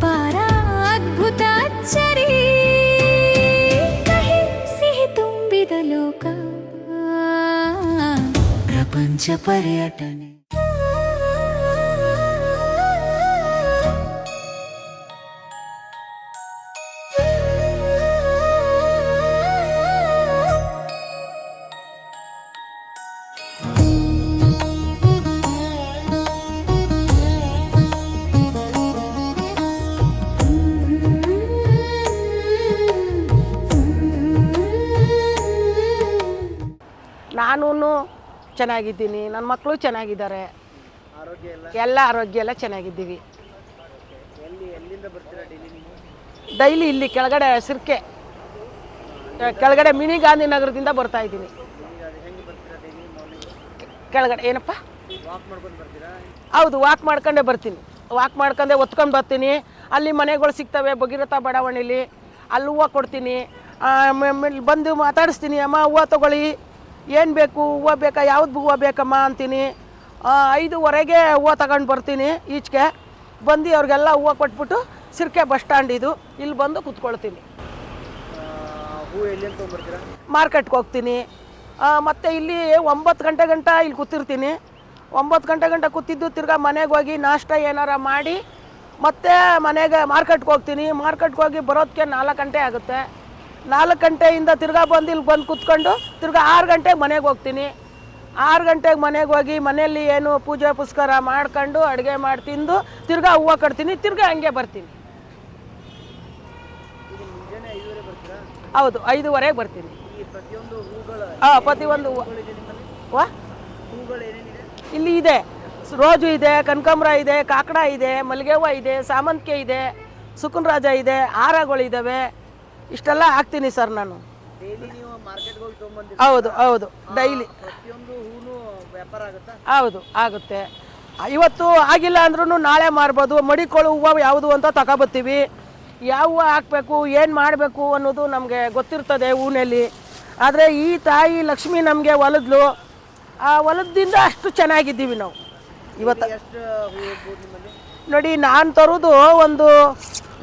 ಅಪಾರ ಅದ್ಭುತ ಅಚ್ಚರಿ ಕಹಿ ಸಿಹಿ ತುಂಬಿದ ಲೋಕ ಪ್ರಪಂಚ ಪರ್ಯಟನೆ. ನಾನು ಚೆನ್ನಾಗಿದ್ದೀನಿ, ನನ್ನ ಮಕ್ಕಳು ಚೆನ್ನಾಗಿದ್ದಾರೆ, ಎಲ್ಲ ಆರೋಗ್ಯ ಎಲ್ಲ ಚೆನ್ನಾಗಿದ್ದೀವಿ. ಡೈಲಿ ಇಲ್ಲಿ ಕೆಳಗಡೆ ಸಿರ್ಕೆ ಕೆಳಗಡೆ ಮಿನಿ ಗಾಂಧಿನಗರದಿಂದ ಬರ್ತಾ ಇದ್ದೀನಿ. ಕೆಳಗಡೆ ಏನಪ್ಪ? ಹೌದು, ವಾಕ್ ಮಾಡ್ಕೊಂಡೇ ಬರ್ತೀನಿ. ವಾಕ್ ಮಾಡ್ಕೊಂಡೆ ಒತ್ಕೊಂಡು ಬರ್ತೀನಿ. ಅಲ್ಲಿ ಮನೆಗಳು ಸಿಗ್ತವೆ ಭಗೀರಥ ಬಡಾವಣೆಯಲ್ಲಿ, ಅಲ್ಲಿ ಹೂವು ಕೊಡ್ತೀನಿ. ಬಂದು ಮಾತಾಡಿಸ್ತೀನಿ, ಅಮ್ಮ ಹೂವು ತೊಗೊಳ್ಳಿ, ಏನು ಬೇಕು, ಹೂವು ಬೇಕಾ, ಯಾವ್ದು ಹೂವು ಬೇಕಮ್ಮ ಅಂತೀನಿ. 5:15ಗೆ ಹೂವು ತಗೊಂಡು ಬರ್ತೀನಿ. ಈಚೆಗೆ ಬಂದು ಅವ್ರಿಗೆಲ್ಲ ಹೂವು ಕೊಟ್ಬಿಟ್ಟು ಸಿರ್ಕೆ ಬಸ್ ಸ್ಟ್ಯಾಂಡ್ ಇದು, ಇಲ್ಲಿ ಬಂದು ಕೂತ್ಕೊಳ್ತೀನಿ. ಮಾರ್ಕೆಟ್ಗೆ ಹೋಗ್ತೀನಿ. ಮತ್ತು ಇಲ್ಲಿ 9 ಗಂಟೆ ಗಂಟ ಇಲ್ಲಿ ಕೂತಿರ್ತೀನಿ. 9 ಗಂಟೆ ಗಂಟ ಕೂತಿದ್ದು ತಿರ್ಗಾ ಮನೆಗೆ ಹೋಗಿ ನಾಷ್ಟ ಏನಾರ ಮಾಡಿ ಮತ್ತೆ ಮನೆಗೆ ಮಾರ್ಕೆಟ್ಗೆ ಹೋಗ್ತೀನಿ. ಮಾರ್ಕೆಟ್ಗೆ ಹೋಗಿ ಬರೋದಕ್ಕೆ 4 ಗಂಟೆ ಆಗುತ್ತೆ. 4 ಗಂಟೆಯಿಂದ ತಿರ್ಗಾ ಬಂದು ಇಲ್ಲಿ ಬಂದು ಕೂತ್ಕೊಂಡು ತಿರ್ಗಾ 6 ಗಂಟೆಗೆ ಮನೆಗೆ ಹೋಗ್ತೀನಿ. 6 ಗಂಟೆಗೆ ಮನೆಗೆ ಹೋಗಿ ಮನೆಯಲ್ಲಿ ಏನು ಪೂಜೆ ಪುಸ್ಕಾರ ಮಾಡ್ಕೊಂಡು ಅಡುಗೆ ಮಾಡಿ ತಿಂದು ತಿರ್ಗಾ ಹೂವು ಕಟ್ತೀನಿ. ತಿರ್ಗಾ ಹಂಗೆ ಬರ್ತೀನಿ. ಹೌದು, 5:15ಗೆ ಬರ್ತೀನಿ. ಪ್ರತಿಯೊಂದು ಹೂವು ಇಲ್ಲಿ ಇದೆ. ರೋಜು ಇದೆ, ಕನಕಾಂಬರ ಇದೆ, ಕಾಕಡ ಇದೆ, ಮಲ್ಲಿಗೆ ಹೂವು ಇದೆ, ಸಾಮಂತಿಗೆ ಇದೆ, ಸುಕುನ್ರಾಜ ಇದೆ, ಹಾರಗಳಿದ್ದಾವೆ. ಇಷ್ಟೆಲ್ಲ ಹಾಕ್ತೀನಿ ಸರ್ ನಾನು. ಹೌದು ಹೌದು, ಡೈಲಿ. ಹೌದು, ಆಗುತ್ತೆ. ಇವತ್ತು ಆಗಿಲ್ಲ ಅಂದ್ರೂ ನಾಳೆ ಮಾರ್ಬೋದು. ಮಡಿಕೊಳ್ಳು ಹೂವು ಯಾವುದು ಅಂತ ತಗೊಬತ್ತೀವಿ. ಯಾವ ಹೂವು ಹಾಕಬೇಕು, ಏನು ಮಾಡಬೇಕು ಅನ್ನೋದು ನಮಗೆ ಗೊತ್ತಿರ್ತದೆ ಹೂವಿನಲ್ಲಿ. ಆದರೆ ಈ ತಾಯಿ ಲಕ್ಷ್ಮಿ ನಮಗೆ ಒಲಿದ್ಲು. ಆ ಒಲದಿಂದ ಅಷ್ಟು ಚೆನ್ನಾಗಿದ್ದೀವಿ ನಾವು ಇವತ್ತು. ನೋಡಿ, ನಾನು ತರೋದು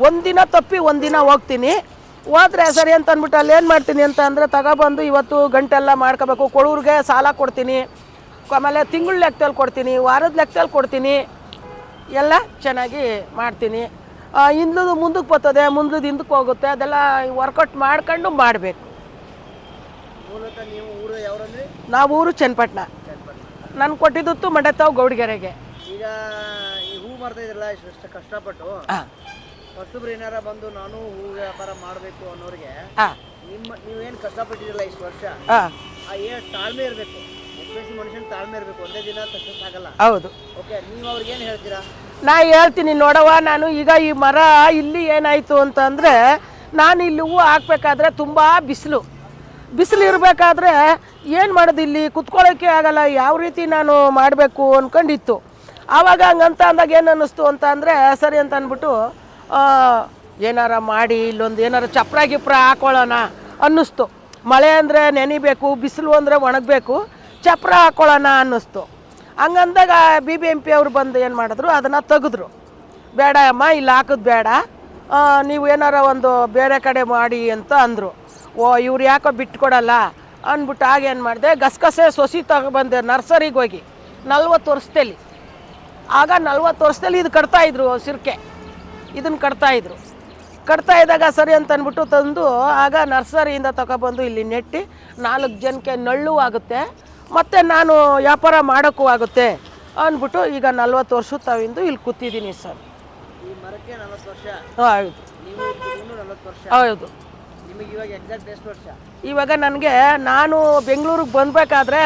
ಒಂದಿನ ತಪ್ಪಿ ಒಂದಿನ ಹೋಗ್ತೀನಿ. ಹೋದ್ರೆ ಸರಿ ಅಂತ ಅಂದ್ಬಿಟ್ಟು ಅಲ್ಲಿ ಏನು ಮಾಡ್ತೀನಿ ಅಂತ ಅಂದರೆ ತಗೊಬಂದು ಇವತ್ತು ಗಂಟೆಲ್ಲ ಮಾಡ್ಕೋಬೇಕು. ಕೊಡೋರಿಗೆ ಸಾಲ ಕೊಡ್ತೀನಿ, ಆಮೇಲೆ ತಿಂಗಳ ಲೆಕ್ಕದಲ್ಲಿ ಕೊಡ್ತೀನಿ, ವಾರದ ಲೆಕ್ಕದಲ್ಲಿ ಕೊಡ್ತೀನಿ. ಎಲ್ಲ ಚೆನ್ನಾಗಿ ಮಾಡ್ತೀನಿ. ಹಿಂದದು ಮುಂದಕ್ಕೆ ಬರ್ತದೆ, ಮುಂದದು ಹಿಂದಕ್ಕೆ ಹೋಗುತ್ತೆ. ಅದೆಲ್ಲ ವರ್ಕೌಟ್ ಮಾಡ್ಕೊಂಡು ಮಾಡಬೇಕು. ನಾವು ಊರು ಚನ್ನಪಟ್ಟಣ. ನಾನು ಕೊಟ್ಟಿದ್ದು ಮಂಡ್ಯತಾವ್ ಗೌಡಿಗೆರೆಗೆ. ಈಗ ಈ ಹೂ ಮಾರ್ತಾ ಇದ್ರಲ್ಲ ಇಷ್ಟು ಕಷ್ಟಪಟ್ಟು, ಹೊಸಬ್ರು ಏನಾರ ಬಂದು ನಾನು ಹೂ ವ್ಯಾಪಾರ ಮಾಡಬೇಕು ಅನ್ನೋರಿಗೆ ನೀವೇನು ಕಷ್ಟಪಟ್ಟಿರಲ್ಲ ಇಷ್ಟು ವರ್ಷ, ತಾಳ್ಮೆ ಇರಬೇಕು. ಮನುಷ್ಯನ ತಾಳ್ಮೆ ಇರಬೇಕು. ಒಂದೇ ದಿನ ಸಕ್ಸಸ್ ಆಗಲ್ಲ. ಹೌದು. ಓಕೆ, ನೀವು ಅವ್ರಿಗೆ ಏನು ಹೇಳ್ತೀರಾ? ನಾ ಹೇಳ್ತೀನಿ ನೋಡವ್ವ, ನಾನು ಈಗ ಈ ಮರ ಇಲ್ಲಿ ಏನಾಯಿತು ಅಂತಂದರೆ, ನಾನು ಇಲ್ಲಿ ಹೂವು ಹಾಕ್ಬೇಕಾದ್ರೆ ತುಂಬ ಬಿಸಿಲು ಇರಬೇಕಾದ್ರೆ ಏನು ಮಾಡೋದು, ಇಲ್ಲಿ ಕುತ್ಕೊಳ್ಳೋಕ್ಕೆ ಆಗಲ್ಲ. ಯಾವ ರೀತಿ ನಾನು ಮಾಡಬೇಕು ಅಂದ್ಕೊಂಡಿತ್ತು. ಆವಾಗ ಹಂಗಂತ ಅಂದಾಗ ಏನು ಅನ್ನಿಸ್ತು ಅಂತ ಅಂದರೆ, ಸರಿ ಅಂತ ಅಂದ್ಬಿಟ್ಟು ಏನಾರ ಮಾಡಿ ಇಲ್ಲೊಂದು ಏನಾರ ಚಪ್ರ ಗಿಪ್ರ ಹಾಕೊಳ್ಳೋಣ ಅನ್ನಿಸ್ತು. ಮಳೆ ಅಂದರೆ ನೆನಿಬೇಕು, ಬಿಸಿಲು ಅಂದರೆ ಒಣಗಬೇಕು, ಚಪ್ರ ಹಾಕೊಳ್ಳೋಣ ಅನ್ನಿಸ್ತು. ಹಂಗಂದಾಗ BBMP ಅವರು ಬಂದು ಏನು ಮಾಡಿದ್ರು, ಅದನ್ನು ತೆಗೆದ್ರು. ಬೇಡ ಅಮ್ಮ, ಇಲ್ಲಿ ಹಾಕೋದು ಬೇಡ, ನೀವು ಏನಾರ ಒಂದು ಬೇರೆ ಕಡೆ ಮಾಡಿ ಅಂತ ಅಂದರು. ಇವ್ರು ಯಾಕೋ ಬಿಟ್ಕೊಡಲ್ಲ ಅಂದ್ಬಿಟ್ಟು ಆಗೇನು ಮಾಡಿದೆ, ಗಸಗಸೆ ಸೊಸಿ ತಗೊಬಂದೆ ನರ್ಸರಿಗೆ ಹೋಗಿ 40 ವರ್ಷದಲ್ಲಿ. ಆಗ 40 ವರ್ಷದಲ್ಲಿ ಇದು ಕಟ್ತಾಯಿದ್ರು, ಸಿರ್ಕೆ ಇದನ್ನು ಕಟ್ತಾ ಇದ್ದಾಗ ಸರಿ ಅಂತ ಅಂದ್ಬಿಟ್ಟು ತಂದು ಆಗ ನರ್ಸರಿಯಿಂದ ತಗೊಬಂದು ಇಲ್ಲಿ ನೆಟ್ಟು 4 ಜನಕ್ಕೆ ನಳ್ಳು ಆಗುತ್ತೆ, ಮತ್ತು ನಾನು ವ್ಯಾಪಾರ ಮಾಡೋಕ್ಕೂ ಆಗುತ್ತೆ ಅಂದ್ಬಿಟ್ಟು ಈಗ 40 ವರ್ಷ ತಾವಿಂದು ಇಲ್ಲಿ ಕೂತಿದ್ದೀನಿ ಸರ್. ಈ ಮರಕ್ಕೆ 40 ವರ್ಷ? ಹೌದು. ನೀವು 40 ವರ್ಷ? ಹೌದು. ನಿಮಗೆ ಇವಾಗ ಎಕ್ಸಾಕ್ಟ್ ಎಷ್ಟು ವರ್ಷ? ಇವಾಗ ನನಗೆ, ನಾನು ಬೆಂಗಳೂರಿಗೆ ಬಂದಬೇಕಾದ್ರೆ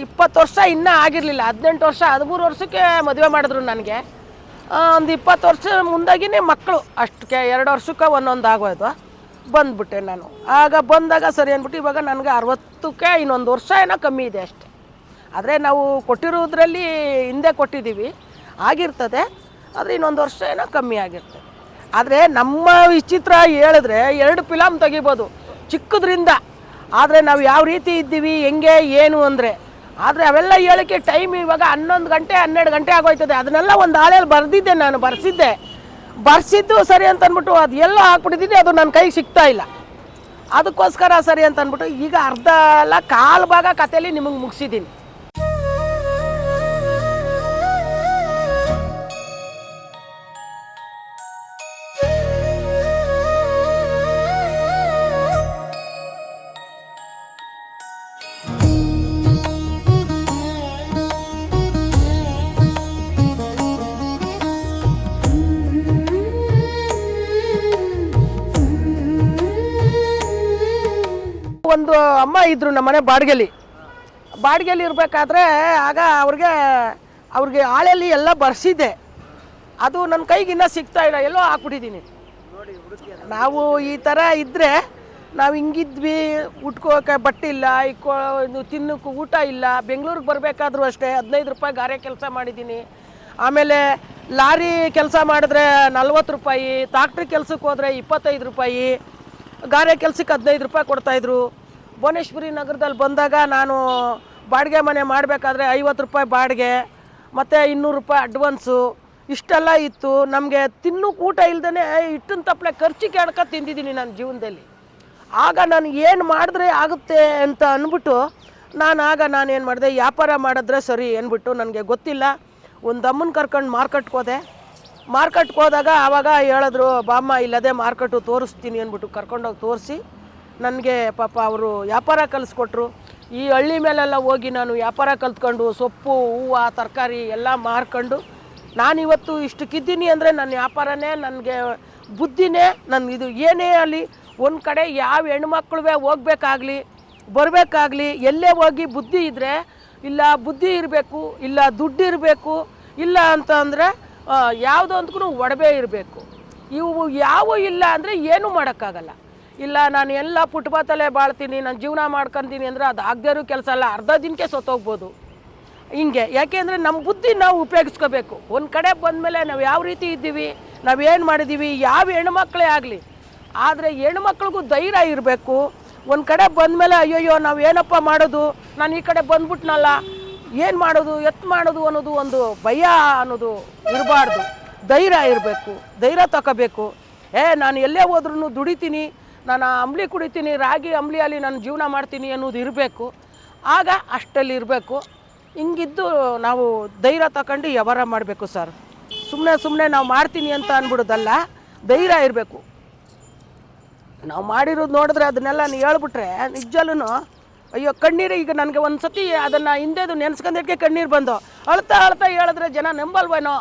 20 ವರ್ಷ ಇನ್ನೂ ಆಗಿರಲಿಲ್ಲ. 18 ವರ್ಷ 13 ವರ್ಷಕ್ಕೆ ಮದುವೆ ಮಾಡಿದ್ರು ನನಗೆ. ಒಂದು 20 ವರ್ಷ ಮುಂದಾಗಿನೇ ಮಕ್ಕಳು, ಅಷ್ಟಕ್ಕೆ 2 ವರ್ಷಕ್ಕೆ ಒಂದೊಂದು ಆಗೋದು. ಬಂದುಬಿಟ್ಟೆ ನಾನು. ಆಗ ಬಂದಾಗ ಸರಿ ಅಂದ್ಬಿಟ್ಟು ಇವಾಗ ನನಗೆ 60ಕ್ಕೆ ಇನ್ನೊಂದು ವರ್ಷ ಏನೋ ಕಮ್ಮಿ ಇದೆ ಅಷ್ಟೆ. ಆದರೆ ನಾವು ಕೊಟ್ಟಿರೋದ್ರಲ್ಲಿ ಹಿಂದೆ ಕೊಟ್ಟಿದ್ದೀವಿ, ಆಗಿರ್ತದೆ. ಆದರೆ ಇನ್ನೊಂದು ವರ್ಷ ಏನೋ ಕಮ್ಮಿ ಆಗಿರ್ತದೆ. ಆದರೆ ನಮ್ಮ ವಿಚಿತ್ರ ಹೇಳಿದ್ರೆ 2 ಫಿಲಮ್ ತೆಗಿಬೋದು ಚಿಕ್ಕದ್ರಿಂದ. ಆದರೆ ನಾವು ಯಾವ ರೀತಿ ಇದ್ದೀವಿ, ಹೆಂಗೆ ಏನು ಅಂದರೆ ಆದರೆ ಅವೆಲ್ಲ ಹೇಳೋಕ್ಕೆ ಟೈಮ್ ಇವಾಗ 11 ಗಂಟೆ 12 ಗಂಟೆ ಆಗೋಯ್ತದೆ. ಅದನ್ನೆಲ್ಲ ಒಂದು ಹಾಳೆಯಲ್ಲಿ ಬರೆದಿದ್ದೆ, ನಾನು ಬರ್ಸಿದ್ದು ಸರಿ ಅಂತ ಅಂದ್ಬಿಟ್ಟು ಅದು ಎಲ್ಲ ಹಾಕ್ಬಿಟ್ಟಿದ್ದೀನಿ, ಅದು ನನ್ನ ಕೈಗೆ ಸಿಗ್ತಾ ಇಲ್ಲ. ಅದಕ್ಕೋಸ್ಕರ ಸರಿ ಅಂತ ಅಂದ್ಬಿಟ್ಟು ಈಗ ಅರ್ಧ ಅಲ್ಲ ಕಾಲು ಭಾಗ ಕಥೆಯಲ್ಲಿ ನಿಮಗೆ ಮುಗಿಸಿದ್ದೀನಿ. ಒಂದು ಅಮ್ಮ ಇದ್ದರು ನಮ್ಮನೆ ಬಾಡಿಗೆಲಿ ಇರಬೇಕಾದ್ರೆ ಆಗ ಅವ್ರಿಗೆ ಹಾಳೆಯಲ್ಲಿ ಎಲ್ಲ ಬರ್ಸಿದ್ದೆ. ಅದು ನನ್ನ ಕೈಗೆ ಇನ್ನೂ ಸಿಗ್ತಾ ಇಲ್ಲ, ಎಲ್ಲೋ ಹಾಕ್ಬಿಟ್ಟಿದ್ದೀನಿ. ನಾವು ಈ ಥರ ಇದ್ದರೆ ನಾವು ಹಿಂಗಿದ್ವಿ, ಉಟ್ಕೋಕೆ ಬಟ್ಟೆ ಇಲ್ಲ, ತಿನ್ನೋಕ್ಕೂ ಊಟ ಇಲ್ಲ. ಬೆಂಗಳೂರಿಗೆ ಬರಬೇಕಾದ್ರೂ ಅಷ್ಟೇ 15 ರೂಪಾಯಿ ಗಾರೆ ಕೆಲಸ ಮಾಡಿದ್ದೀನಿ. ಆಮೇಲೆ ಲಾರಿ ಕೆಲಸ ಮಾಡಿದ್ರೆ 40 ರೂಪಾಯಿ, ಟ್ಯಾಕ್ಟ್ರಿ ಕೆಲಸಕ್ಕೆ ಹೋದರೆ 25 ರೂಪಾಯಿ, ಗಾರೆ ಕೆಲಸಕ್ಕೆ 15 ರೂಪಾಯಿ ಕೊಡ್ತಾಯಿದ್ರು. ಭುವನೇಶ್ವರಿ ನಗರದಲ್ಲಿ ಬಂದಾಗ ನಾನು ಬಾಡಿಗೆ ಮನೆ ಮಾಡಬೇಕಾದ್ರೆ 50 ರೂಪಾಯಿ ಬಾಡಿಗೆ ಮತ್ತು 200 ರೂಪಾಯಿ ಅಡ್ವಾನ್ಸು, ಇಷ್ಟೆಲ್ಲ ಇತ್ತು. ನಮಗೆ ತಿನ್ನೋಕೆ ಊಟ ಇಲ್ದೇ ಇಟ್ಟಿನ ತಪ್ಪಲೆ ಖರ್ಚಿಗೆ ಎಡ್ಕ ತಿಂದಿದ್ದೀನಿ ನನ್ನ ಜೀವನದಲ್ಲಿ. ಆಗ ನಾನು ಏನು ಮಾಡಿದ್ರೆ ಆಗುತ್ತೆ ಅಂತ ಅಂದ್ಬಿಟ್ಟು ನಾನು ಏನು ಮಾಡಿದೆ, ವ್ಯಾಪಾರ ಮಾಡಿದ್ರೆ ಸರಿ ಅಂದ್ಬಿಟ್ಟು ನನಗೆ ಗೊತ್ತಿಲ್ಲ. ಒಂದು ಅಮ್ಮನ ಕರ್ಕೊಂಡು ಮಾರ್ಕೆಟ್ಗೆ ಹೋದಾಗ ಆವಾಗ ಹೇಳಿದ್ರು, ಬಾಮ್ಮ ಇಲ್ಲದೆ ಮಾರ್ಕೆಟು ತೋರಿಸ್ತೀನಿ ಅಂದ್ಬಿಟ್ಟು ಕರ್ಕೊಂಡೋಗಿ ತೋರಿಸಿ ನನಗೆ ಪಾಪ ಅವರು ವ್ಯಾಪಾರ ಕಲಿಸ್ಕೊಟ್ರು. ಈ ಹಳ್ಳಿ ಮೇಲೆಲ್ಲ ಹೋಗಿ ನಾನು ವ್ಯಾಪಾರ ಕಲ್ತ್ಕೊಂಡು ಸೊಪ್ಪು, ಹೂವು, ತರಕಾರಿ ಎಲ್ಲ ಮಾರ್ಕೊಂಡು ನಾನಿವತ್ತು ಇಷ್ಟಕ್ಕಿದ್ದೀನಿ ಅಂದರೆ ನನ್ನ ವ್ಯಾಪಾರನೇ, ನನಗೆ ಬುದ್ಧಿನೇ. ಇದು ಏನೇ ಆಗಲಿ, ಒಂದು ಕಡೆ ಯಾವ ಹೆಣ್ಮಕ್ಳುವೆ ಹೋಗ್ಬೇಕಾಗ್ಲಿ ಬರಬೇಕಾಗ್ಲಿ, ಎಲ್ಲೇ ಹೋಗಿ ಬುದ್ಧಿ ಇದ್ದರೆ, ಇಲ್ಲ ಬುದ್ಧಿ ಇರಬೇಕು, ಇಲ್ಲ ದುಡ್ಡು ಇರಬೇಕು, ಇಲ್ಲ ಅಂತ ಅಂದರೆ ಯಾವುದೋ ಅಂದ್ರೂ ಒಡವೆ ಇರಬೇಕು. ಇವು ಯಾವೂ ಇಲ್ಲ ಅಂದರೆ ಏನೂ ಮಾಡೋಕ್ಕಾಗಲ್ಲ. ಇಲ್ಲ ನಾನು ಎಲ್ಲ ಫುಟ್ಪಾತಲ್ಲೇ ಬಾಳ್ತೀನಿ, ನಾನು ಜೀವನ ಮಾಡ್ಕೊತೀನಿ ಅಂದರೆ ಅದು ಆಗದೇ ಇರೋ ಕೆಲಸ ಅಲ್ಲ, ಅರ್ಧ ದಿನಕ್ಕೆ ಸತ್ತೋಗ್ಬೋದು. ಹಿಂಗೆ ಯಾಕೆಂದರೆ ನಮ್ಮ ಬುದ್ಧಿ ನಾವು ಉಪಯೋಗಿಸ್ಕೋಬೇಕು. ಒಂದು ಕಡೆ ಬಂದಮೇಲೆ ನಾವು ಯಾವ ರೀತಿ ಇದ್ದೀವಿ, ನಾವೇನು ಮಾಡಿದ್ದೀವಿ, ಯಾವ ಹೆಣ್ಮಕ್ಳೇ ಆಗಲಿ, ಆದರೆ ಹೆಣ್ಮಕ್ಳಿಗೂ ಧೈರ್ಯ ಇರಬೇಕು. ಒಂದು ಕಡೆ ಬಂದಮೇಲೆ ಅಯ್ಯಯ್ಯೋ ನಾವು ಏನಪ್ಪ ಮಾಡೋದು, ನಾನು ಈ ಕಡೆ ಬಂದ್ಬಿಟ್ನಲ್ಲ, ಏನು ಮಾಡೋದು, ಮಾಡೋದು ಅನ್ನೋದು ಒಂದು ಭಯ ಅನ್ನೋದು ಇರಬಾರ್ದು. ಧೈರ್ಯ ಇರಬೇಕು, ಧೈರ್ಯ ತಗೋಬೇಕು. ನಾನು ಎಲ್ಲೇ ಹೋದ್ರೂ ದುಡಿತೀನಿ, ನಾನು ಅಂಬ್ಲಿ ಕುಡಿತೀನಿ, ರಾಗಿ ಅಂಬ್ಲಿಯಲ್ಲಿ ನಾನು ಜೀವನ ಮಾಡ್ತೀನಿ ಅನ್ನೋದು ಇರಬೇಕು. ಆಗ ಅಷ್ಟಲ್ಲಿ ಇರಬೇಕು. ಹಿಂಗಿದ್ದು ನಾವು ಧೈರ್ಯ ತಗೊಂಡು ವ್ಯವಹಾರ ಮಾಡಬೇಕು ಸರ್. ಸುಮ್ಮನೆ ನಾವು ಮಾಡ್ತೀನಿ ಅಂತ ಅಂದ್ಬಿಡೋದಲ್ಲ, ಧೈರ್ಯ ಇರಬೇಕು. ನಾವು ಮಾಡಿರೋದು ನೋಡಿದ್ರೆ ಅದನ್ನೆಲ್ಲ ನೀವು ಹೇಳ್ಬಿಟ್ರೆ ನಿಜಲ್ಲೂ ಅಯ್ಯೋ ಕಣ್ಣೀರು. ಈಗ ನನಗೆ ಒಂದು ಸತಿ ಅದನ್ನು ಹಿಂದೆದು ನೆನೆಸ್ಕೊಂಡಕ್ಕೆ ಕಣ್ಣೀರು ಬಂದು ಅಳ್ತಾ ಹೇಳಿದ್ರೆ ಜನ ನಂಬಲ್ವೇನೋ,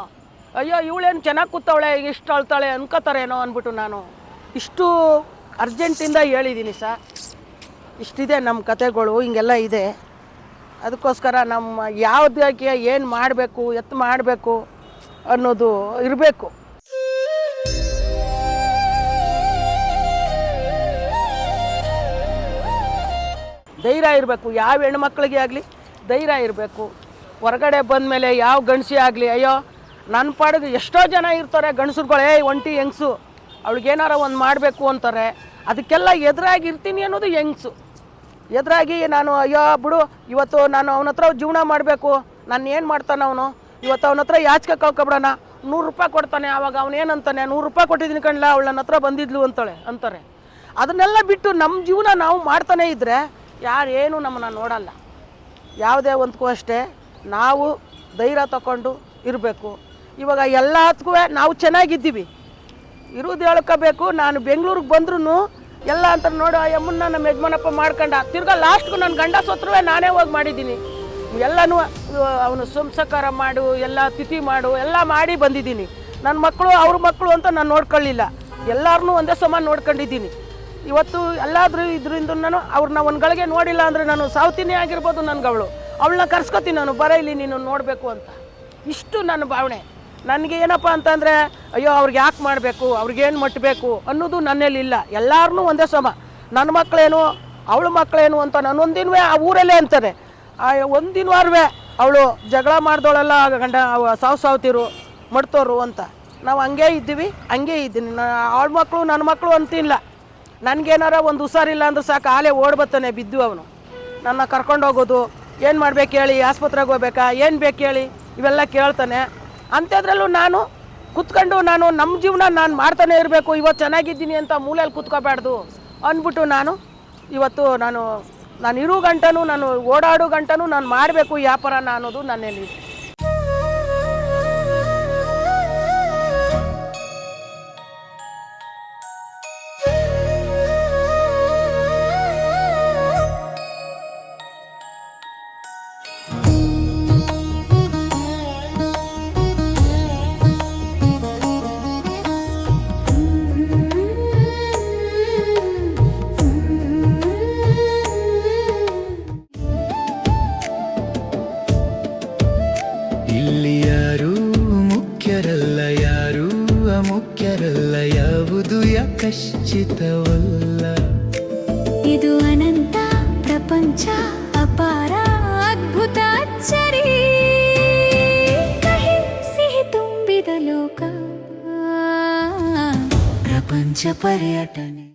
ಅಯ್ಯೋ ಇವಳೇನು ಚೆನ್ನಾಗಿ ಕೂತವಳೆ, ಇಷ್ಟು ಅಳ್ತಾಳೆ ಅನ್ಕೋತಾರೇನೋ ಅಂದ್ಬಿಟ್ಟು ನಾನು ಇಷ್ಟು ಅರ್ಜೆಂಟಿಂದ ಹೇಳಿದ್ದೀನಿ ಸರ್. ಇಷ್ಟಿದೆ ನಮ್ಮ ಕತೆಗಳು, ಹಿಂಗೆಲ್ಲ ಇದೆ. ಅದಕ್ಕೋಸ್ಕರ ನಮ್ಮ ಯಾವುದಕ್ಕೆ ಏನು ಮಾಡಬೇಕು, ಮಾಡಬೇಕು ಅನ್ನೋದು ಇರಬೇಕು. ಧೈರ್ಯ ಇರಬೇಕು. ಯಾವ ಹೆಣ್ಮಕ್ಳಿಗೆ ಆಗಲಿ ಧೈರ್ಯ ಇರಬೇಕು. ಹೊರಗಡೆ ಬಂದಮೇಲೆ ಯಾವ ಗಂಡಸಿ ಆಗಲಿ, ಅಯ್ಯೋ ನನ್ನ ಪಾಡಿಗೆ ಎಷ್ಟೋ ಜನ ಇರ್ತಾರೆ ಗಂಡಸ್ರುಗಳೇ, ಒಂಟಿ ಹೆಂಗಸು, ಅವಳಿಗೇನಾರ ಒಂದು ಮಾಡಬೇಕು ಅಂತಾರೆ. ಅದಕ್ಕೆಲ್ಲ ಎದುರಾಗಿ ಇರ್ತೀನಿ ಅನ್ನೋದು ಹೆಂಗಸು. ಎದುರಾಗಿ ನಾನು ಅಯ್ಯೋ ಬಿಡು, ಇವತ್ತು ನಾನು ಅವನ ಹತ್ರ ಜೀವನ ಮಾಡಬೇಕು, ನಾನು ಏನು ಮಾಡ್ತಾನೆ ಅವನು, ಇವತ್ತು ಅವನ ಹತ್ರ ಯಾಚಿಕೆ ಕಳ್ಕೊಬಿಡೋಣ, 100 ರೂಪಾಯಿ ಕೊಡ್ತಾನೆ. ಆವಾಗ ಅವನೇನಂತಾನೆ, 100 ರೂಪಾಯಿ ಕೊಟ್ಟಿದ್ದೀನಿ ಕಣ್ಲ, ಅವಳು ನನ್ನ ಹತ್ರ ಬಂದಿದ್ಲು ಅಂತಾರೆ. ಅದನ್ನೆಲ್ಲ ಬಿಟ್ಟು ನಮ್ಮ ಜೀವನ ನಾವು ಮಾಡ್ತಾನೆ ಇದ್ದರೆ ಯಾರೇನು ನಮ್ಮನ್ನು ನೋಡಲ್ಲ. ಯಾವುದೇ ಒಂದಕ್ಕೂ ಅಷ್ಟೇ ನಾವು ಧೈರ್ಯ ತಗೊಂಡು ಇರಬೇಕು. ಇವಾಗ ಎಲ್ಲದಕ್ಕೂ ನಾವು ಚೆನ್ನಾಗಿದ್ದೀವಿ, ಇರೋದು ಹೇಳ್ಕೋಬೇಕು. ನಾನು ಬೆಂಗಳೂರಿಗೆ ಬಂದ್ರೂ ಎಲ್ಲ ಅಂತ ನೋಡು, ಅಮ್ಮನ್ನ ನಮ್ಮ ಯಜಮಾನಪ್ಪ ಮಾಡ್ಕೊಂಡ ತಿರ್ಗಾ ಲಾಸ್ಟ್ಗೂ ನನ್ನ ಗಂಡ ಸತ್ರೂ ನಾನೇ ಹೋಗಿ ಮಾಡಿದ್ದೀನಿ. ಎಲ್ಲನೂ ಅವನು ಸಂಸ್ಕಾರ ಮಾಡು, ಎಲ್ಲ ತಿಥಿ ಮಾಡು, ಎಲ್ಲ ಮಾಡಿ ಬಂದಿದ್ದೀನಿ. ನನ್ನ ಮಕ್ಕಳು ಅವ್ರ ಮಕ್ಕಳು ಅಂತ ನಾನು ನೋಡ್ಕೊಳ್ಳಿಲ್ಲ, ಎಲ್ಲರನ್ನೂ ಒಂದೇ ಸಮ ನೋಡ್ಕೊಂಡಿದ್ದೀನಿ. ಇವತ್ತು ಎಲ್ಲಾದರೂ ಇದರಿಂದ ನಾನು ಅವ್ರನ್ನ ಒಂದು ಗಳಿಗೆ ನೋಡಿಲ್ಲ ಅಂದರೆ ನಾನು ಸಾವ್ತಿನೇ ಆಗಿರ್ಬೋದು. ಅವಳನ್ನ ಕರ್ಸ್ಕೊತೀನಿ, ನಾನು ಬರ ಇಲ್ಲಿ ನೀನು ನೋಡಬೇಕು ಅಂತ. ಇಷ್ಟು ನನ್ನ ಭಾವನೆ. ನನಗೆ ಏನಪ್ಪ ಅಂತಂದರೆ ಅಯ್ಯೋ ಅವ್ರಿಗೆ ಯಾಕೆ ಮಾಡಬೇಕು, ಅವ್ರಿಗೇನು ಮಟ್ಟಬೇಕು ಅನ್ನೋದು ನನ್ನಲ್ಲಿ. ಎಲ್ಲರನ್ನೂ ಒಂದೇ ಸಮ. ನನ್ನ ಮಕ್ಕಳೇನು ಅವಳ ಮಕ್ಕಳೇನು ಅಂತ ನಾನು ಒಂದಿನವೇ ಆ ಊರಲ್ಲೇ ಅಂತಾರೆ. ಒಂದಿನವಾರವೇ ಅವಳು ಜಗಳ ಮಾಡ್ದೋಳೆಲ್ಲ ಗಂಡ ಸಾವ್ತಿರು ಮಡ್ತೋರು ಅಂತ ನಾವು ಹಂಗೇ ಇದ್ದೀವಿ, ಹಂಗೇ ಇದ್ದೀನಿ. ಅವಳ ಮಕ್ಕಳು ನನ್ನ ಮಕ್ಕಳು ಅಂತಿಲ್ಲ. ನನಗೇನಾರ ಒಂದು ಹುಷಾರಿಲ್ಲ ಅಂದ್ರೆ ಸಾಕು, ಆಲೇ ಓಡ್ಬತ್ತಾನೆ ಬಿದ್ದು ಅವನು ನನ್ನ ಕರ್ಕೊಂಡೋಗೋದು, ಏನು ಮಾಡ್ಬೇಕು ಹೇಳಿ, ಆಸ್ಪತ್ರೆಗೆ ಹೋಗ್ಬೇಕಾ, ಏನು ಬೇಕು ಹೇಳಿ, ಇವೆಲ್ಲ ಕೇಳ್ತಾನೆ. ಅಂಥದ್ರಲ್ಲೂ ನಾನು ಕುತ್ಕೊಂಡು ನಾನು ನಮ್ಮ ಜೀವನ ನಾನು ಮಾಡ್ತಾನೆ ಇರಬೇಕು, ಇವತ್ತು ಚೆನ್ನಾಗಿದ್ದೀನಿ ಅಂತ ಮೂಲೆಯಲ್ಲಿ ಕುತ್ಕೋಬಾರ್ದು ಅಂದ್ಬಿಟ್ಟು ಇವತ್ತು ನಾನು ಇರೋ ಗಂಟನೂ ನಾನು ಓಡಾಡೋ ಗಂಟನೂ ನಾನು ಮಾಡಬೇಕು ವ್ಯಾಪಾರನ ಅನ್ನೋದು ನನ್ನಲ್ಲಿ. ಇಲ್ಲಿ ಯಾರೂ ಮುಖ್ಯರಲ್ಲ, ಯಾರೂ ಅಮುಖ್ಯರಲ್ಲ, ಯಾವುದು ಯಾಕಶ್ಚಿತವಲ್ಲ. ಇದು ಅನಂತ ಪ್ರಪಂಚ ಅಪಾರ ಅದ್ಭುತ ಅಚ್ಚರಿ, ಕಹಿ ಸಿಹಿ ತುಂಬಿದ ಲೋಕ ಪ್ರಪಂಚ ಪರ್ಯಟನೆ.